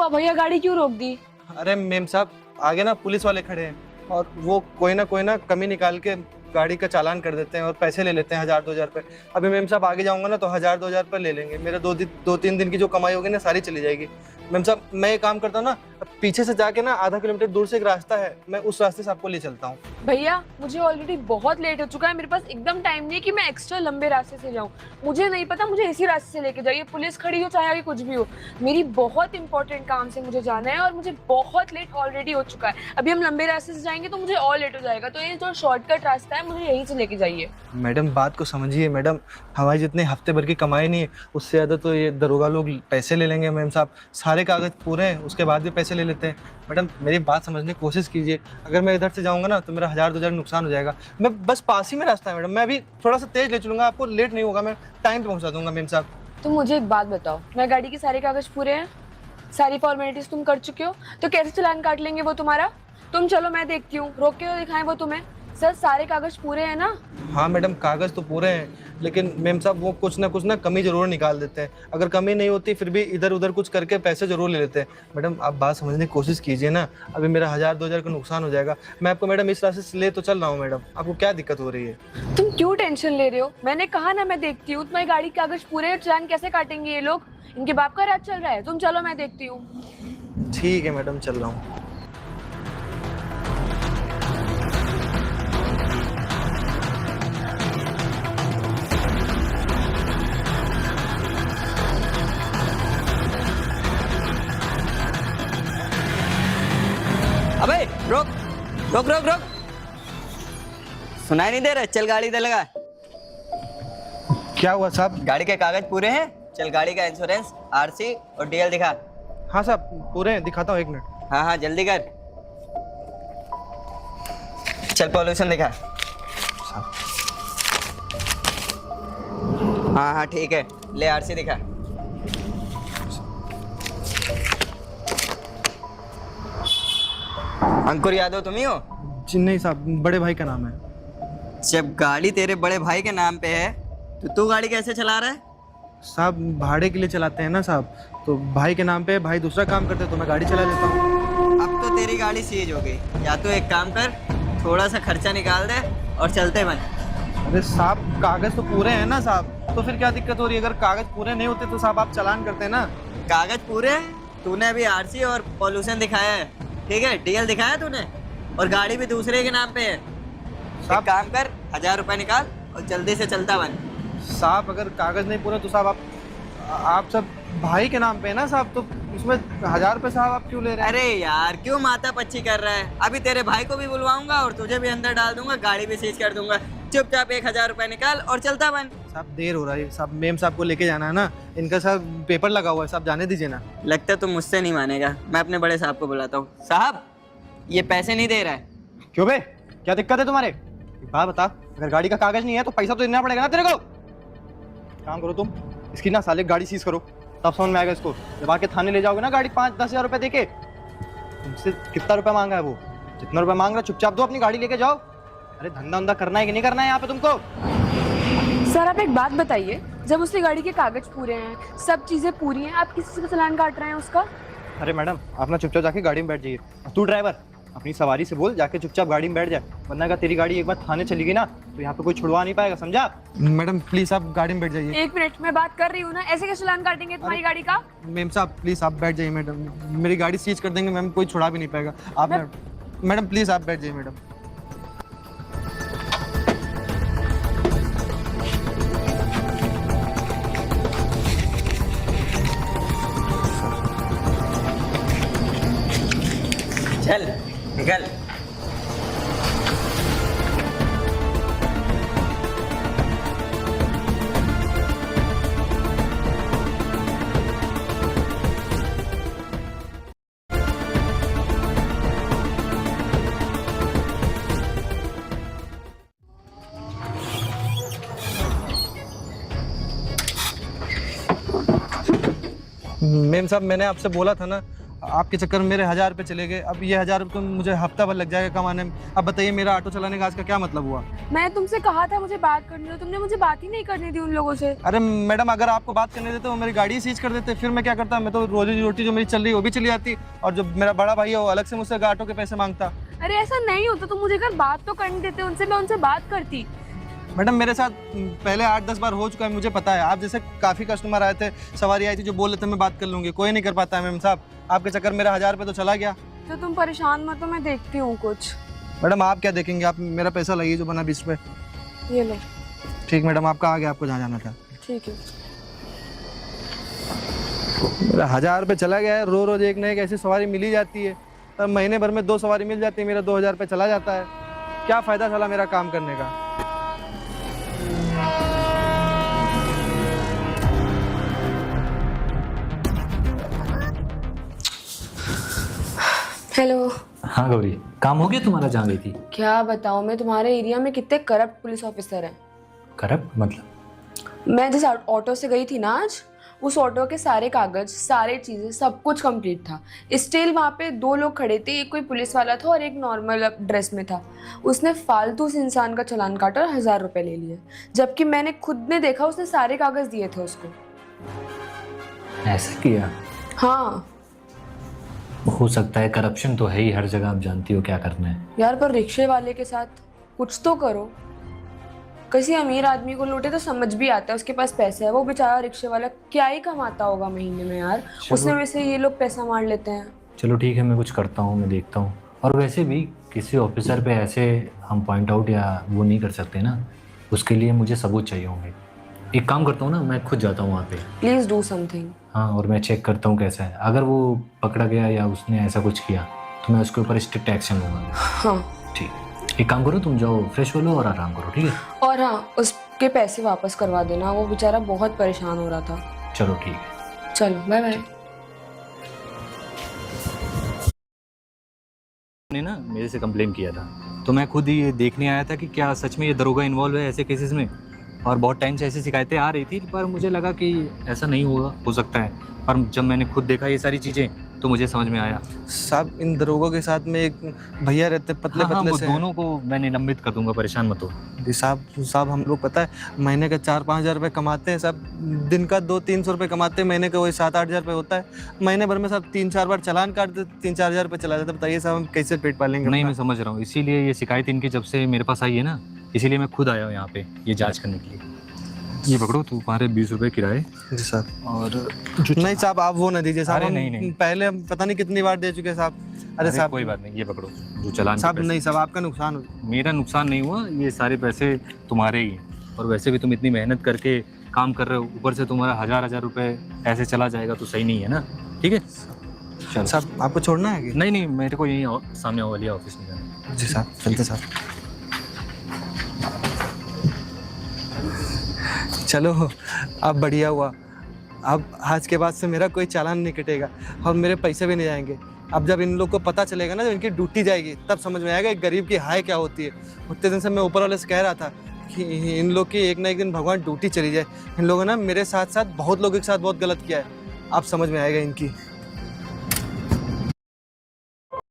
हुआ भैया, गाड़ी क्यों रोक दी? अरे मेम साहब, आगे ना पुलिस वाले खड़े हैं और वो कोई ना कमी निकाल के गाड़ी का चालान कर देते हैं और पैसे ले लेते हैं 1000-2000 रुपए। अभी मेम साहब आगे जाऊंगा ना तो 1000-2000 रुपए ले लेंगे। मेरे 2-3 दिन की जो कमाई होगी ना सारी चली जाएगी। मेम साहब, मैं एक काम करता हूँ ना, पीछे से जाके ना आधा किलोमीटर दूर से एक रास्ता है, मैं उस रास्ते से आपको ले चलता हूँ। भैया मुझे ऑलरेडी बहुत लेट हो चुका है, मेरे पास एकदम टाइम नहीं है कि मैं एक्स्ट्रा लंबे रास्ते से जाऊँ। मुझे नहीं पता, मुझे इसी रास्ते से लेके जाइए, पुलिस खड़ी हो चाहे आगे कुछ भी हो। मेरी बहुत इंपॉर्टेंट काम से मुझे जाना है और मुझे बहुत लेट ऑलरेडी हो चुका है। अभी हम लंबे रास्ते से जाएंगे तो मुझे और लेट हो जाएगा, तो ये जो शॉर्टकट रास्ता है मुझे यहीं से लेके जाइए। मैडम बात को समझिए मैडम, हमारी जितने हफ्ते भर की कमाई नहीं है उससे ज़्यादा तो ये दरोगा लोग पैसे ले लेंगे। मैम साहब, सारे कागज पूरे हैं उसके बाद भी पैसे ले लेते हैं। मैडम मेरी बात समझने की कोशिश कीजिए, अगर मैं इधर से जाऊंगा ना तो मेरा 1000-2000 नुकसान हो जाएगा। मैं बस पास ही में रास्ता है मैडम, मैं अभी थोड़ा सा तेज ले चलूंगा, आपको लेट नहीं होगा, मैं टाइम पे पहुंचा दूंगा। मैम साहब तुम मुझे एक बात बताओ, मैं गाड़ी के सारे कागज पूरे हैं, सारी फॉर्मेलिटीज तुम कर चुके हो, तो कैसे चालान काट लेंगे वो तुम्हारा? तुम चलो मैं देखती हूँ, रोक के तो दिखाएं वो तुम्हें। सर सारे कागज पूरे हैं ना? हाँ मैडम, कागज तो पूरे हैं लेकिन मैम साहब वो कुछ ना कमी जरूर निकाल देते हैं। अगर कमी नहीं होती फिर भी इधर उधर कुछ करके पैसे जरूर ले लेते हैं। मैडम आप बात समझने की कोशिश कीजिए ना, अभी मेरा 1000-2000 का नुकसान हो जाएगा। मैं आपको मैडम इस रास्ते से ले तो चल रहा हूँ मैडम, आपको क्या दिक्कत हो रही है? तुम क्यों टेंशन ले रहे हो? मैंने कहा ना मैं देखती हूँ। तुम्हारी गाड़ी के कागज पूरे हैं, चालान कैसे काटेंगे ये लोग? इनके बाप का राज चल रहा है। तुम चलो मैं देखती हूँ। ठीक है मैडम, चल रहा हूँ। अबे रोक रोक रोक रोक, सुनाई नहीं दे रहा? चल गाड़ी दे लगा। क्या हुआ साहब? गाड़ी के कागज पूरे हैं, चल गाड़ी का इंश्योरेंस, आरसी और डीएल दिखा। हाँ साहब पूरे हैं, दिखाता हूँ, 1 मिनट। हाँ हाँ जल्दी कर। चल पॉल्यूशन दिखा। हाँ हाँ ठीक है, ले आरसी दिखा। अंकुर यादव तुम ही हो? जी नहीं साहब, बड़े भाई का नाम है। जब गाड़ी तेरे बड़े भाई के नाम पे है तो तू गाड़ी कैसे चला रहा है? साहब भाड़े के लिए चलाते हैं ना साहब, तो भाई के नाम पे, भाई दूसरा काम करते हैं तो मैं गाड़ी चला लेता हूँ। अब तो तेरी गाड़ी सीज हो गई, या तो एक काम कर, थोड़ा सा खर्चा निकाल दे और चलते बन। अरे साहब कागज तो पूरे हैं ना साहब, तो फिर क्या दिक्कत हो रही है? अगर कागज पूरे नहीं होते तो साहब आप चालान करते हैं ना। कागज पूरे हैं, तूने अभी आरसी और पॉल्यूशन दिखाया है, ठीक है, डीएल दिखाया तूने, और गाड़ी भी दूसरे के नाम पे है। एक काम कर, 1000 रुपए निकाल और जल्दी से चलता बन। साहब अगर कागज नहीं पूरे तो साहब आप सब भाई के नाम पे है ना साहब, तो उसमें 1000 रुपए साहब आप क्यों ले रहे हैं? अरे यार क्यों माथा पच्ची कर रहा है? अभी तेरे भाई को भी बुलवाऊंगा और तुझे भी अंदर डाल दूंगा, गाड़ी भी सीज कर दूंगा। चुपचाप 1000 रुपए निकाल और चलता बन। साहब देर हो रहा है साहब, मेम साहब को लेके जाना है ना, इनका साहब पेपर लगा हुआ है साहब, जाने दीजिए ना। लगता है तुम मुझसे नहीं मानेगा, मैं अपने बड़े साहब को बुलाता हूँ। साहब ये पैसे नहीं दे रहा है। क्यों बे, क्या दिक्कत है तुम्हारे? एक बात बता, अगर गाड़ी का कागज नहीं है तो पैसा तो देना पड़ेगा ना तेरे को। काम करो तुम, इसकी ना साले गाड़ी सीज करो, तब समझ में आएगा इसको। जब आके थाने ले जाओगे ना गाड़ी 5-10 हजार रुपए देके, तुमसे कितना रुपया मांगा है वो? जितना रुपया मांग रहा है चुपचाप दो, अपनी गाड़ी लेके जाओ। अरे धंधा उंधा करना है कि नहीं करना है यहाँ पे तुमको? सर आप एक बात बताइए, जब उसकी गाड़ी के कागज पूरे हैं, सब चीजें पूरी हैं, आप किसी से चालान काट रहे हैं उसका? अरे मैडम आप ना चुपचाप जाके गाड़ी में बैठ जाइए। तू ड्राइवर अपनी सवारी से बोल जाके चुपचाप गाड़ी में बैठ जाए, वरना अगर तेरी गाड़ी एक बार थाने चली गई ना तो यहाँ पे कोई छुड़वा नहीं पाएगा, समझा? मैडम प्लीज आप गाड़ी में बैठ जाइए। 1 मिनट में बात कर रही हूँ ना, ऐसे कैसे चालान काटेंगे तुम्हारी गाड़ी का? मेम साहब प्लीज आप बैठ जाइए मैडम, मेरी गाड़ी सीज कर देंगे मैम, कोई छुड़ा भी नहीं पाएगा। आप मैडम प्लीज आप बैठ जाइए मैडम। चल निकल। मेम साहब मैंने आपसे बोला था ना, आपके चक्कर में मेरे 1000 रुपये चले गए। अब ये 1000 रुपये तो मुझे हफ्ता भर लग जाएगा कमाने में। अब बताइए मेरा ऑटो चलाने का आज का क्या मतलब हुआ? मैं तुमसे कहा था मुझे बात करनी हो, तुमने मुझे बात ही नहीं करनी थी उन लोगों से। अरे मैडम, अगर आपको बात करने देते तो मेरी गाड़ी सीज कर देते, फिर मैं क्या करता? मैं तो रोजी रोटी जो मेरी चल रही है वो भी चली जाती, और जो मेरा बड़ा भाई है वो अलग से मुझसे ऑटो के पैसे मांगता। अरे ऐसा नहीं होता, तुम मुझे अगर बात तो करने देते उनसे, मैं उनसे बात करती। मैडम मेरे साथ पहले 8-10 बार हो चुका है, मुझे पता है। आप जैसे काफ़ी कस्टमर आए थे, सवारी आई थी जो बोल रहे थे मैं बात कर लूँगी, कोई नहीं कर पाता है मैम साहब। आपके चक्कर मेरा 1000 रुपये तो चला गया। तो तुम परेशान मत हो, मैं देखती हूँ कुछ। मैडम आप क्या देखेंगे? आप मेरा पैसा लाइए जो बना 20 रुपये। ये लो। ठीक मैडम, आपका आ गया, आपको जहाँ जाना था। ठीक है। मेरा 1000 रुपये चला गया है। रोज एक ना एक ऐसी सवारी मिल ही जाती है। अब महीने भर में 2 सवारी मिल जाती है, मेरा 2000 रुपये चला जाता है। क्या फ़ायदा चला मेरा काम करने का? हेलो। हाँ गौरी, काम हो गया तुम्हारा जहाँ गई थी? क्या बताऊँ मैं, तुम्हारे एरिया में कितने करप्ट पुलिस ऑफिसर हैं। करप्ट मतलब? मैं जिस ऑटो से गई थी ना आज, उस ऑटो के सारे कागज, सारे चीज़ें, सब कुछ कंप्लीट था। स्टिल वहाँ पे 2 लोग खड़े थे, एक कोई पुलिस वाला था और एक नॉर्मल ड्रेस में था। उसने फालतू से इंसान का चालान काटा और 1000 रुपये ले लिए, जबकि मैंने खुद ने देखा उसने सारे कागज दिए थे उसको। ऐसा किया? हाँ हो सकता है, करप्शन तो है ही हर जगह, आप जानती हो क्या करना है। यार, पर रिक्शे वाले के साथ कुछ तो करो। किसी अमीर आदमी को लूटे तो समझ भी आता है, उसके पास पैसे है। वो बेचारा रिक्शे वाला क्या ही कमाता होगा महीने में यार, उसमें वैसे ये लोग पैसा मार लेते हैं। चलो ठीक है, मैं कुछ करता हूँ, मैं देखता हूँ। और वैसे भी किसी ऑफिसर पे ऐसे हम पॉइंट आउट या वो नहीं कर सकते ना, उसके लिए मुझे सबूत चाहिए होंगे। एक काम करता हूँ ना, मैं खुद जाता हूँ वहाँ पे। Please do something. हाँ, और मैं चेक करता हूँ कैसा है। अगर वो पकड़ा गया या उसने ऐसा कुछ किया तो मैं उसके ऊपर स्ट्रिक्ट एक्शन लूँगा। हाँ ठीक, एक काम करो, तुम जाओ फ्रेश हो लो और आराम करो, ठीक है? और हाँ, उसके पैसे वापस करवा देना, वो बेचारा बहुत परेशान हो रहा था। चलो ठीक है, चलो बाय बाय। ने ना मेरे से कंप्लेन किया था, तो मैं खुद ही ये देखने आया था कि क्या सच में ये दरोगा इन्वॉल्व है ऐसे केसेस में। और बहुत टाइम से ऐसी शिकायतें आ रही थी, पर मुझे लगा कि ऐसा नहीं होगा, हो सकता है। पर जब मैंने खुद देखा ये सारी चीज़ें तो मुझे समझ में आया। साहब इन दरोगों के साथ में एक भैया रहते पतले हाँ, पतले वो से। दोनों को मैं निलंबित कर दूंगा, परेशान मत हो। जी साहब हम लोग पता है महीने का 4-5 हज़ार रुपये कमाते हैं साहब। दिन का 200-300 रुपये कमाते हैं, महीने का वही 7-8 हज़ार रुपये होता है। महीने भर में साहब 3-4 बार चालान काट देते, 3-4 हज़ार रुपये चला जाता है। बताइए साहब हम कैसे पेट पालेंगे? नहीं, मैं समझ रहा हूँ, इसीलिए ये शिकायत इनकी जब से मेरे पास आई है ना, इसीलिए मैं खुद आया हूँ यहाँ पे ये जांच करने के लिए। ये पकड़ो, तुम्हारे 20 रुपये किराए। जी साहब। और नहीं साहब आप वो ना दीजिए साहब। अरे हम नहीं। पहले हम पता नहीं कितनी बार दे चुके हैं साहब। अरे साहब कोई बात नहीं, ये पकड़ो जो चालान साहब। के पैसे। नहीं साहब आपका नुकसान हो। मेरा नुकसान नहीं हुआ, ये सारे पैसे तुम्हारे ही हैं। और वैसे भी तुम इतनी मेहनत करके काम कर रहे हो, ऊपर से तुम्हारा 1000 रुपये ऐसे चला जाएगा तो सही नहीं है ना। ठीक है, चलो साहब आपको छोड़ना है कि? नहीं, मेरे को यहीं सामने वाली ऑफिस में जाना है। जी साहब चलते साहब। चलो अब बढ़िया हुआ, अब आज के बाद से मेरा कोई चालान नहीं कटेगा और मेरे पैसे भी नहीं जाएंगे। अब जब इन लोग को पता चलेगा ना, जब इनकी ड्यूटी जाएगी, तब समझ में आएगा एक गरीब की हाय क्या होती है। उतने दिन से मैं ऊपर वाले से कह रहा था कि इन लोग की एक ना एक दिन भगवान ड्यूटी चली जाए। इन लोगों ने मेरे साथ साथ बहुत लोगों के साथ बहुत गलत किया है, अब समझ में आएगा इनकी।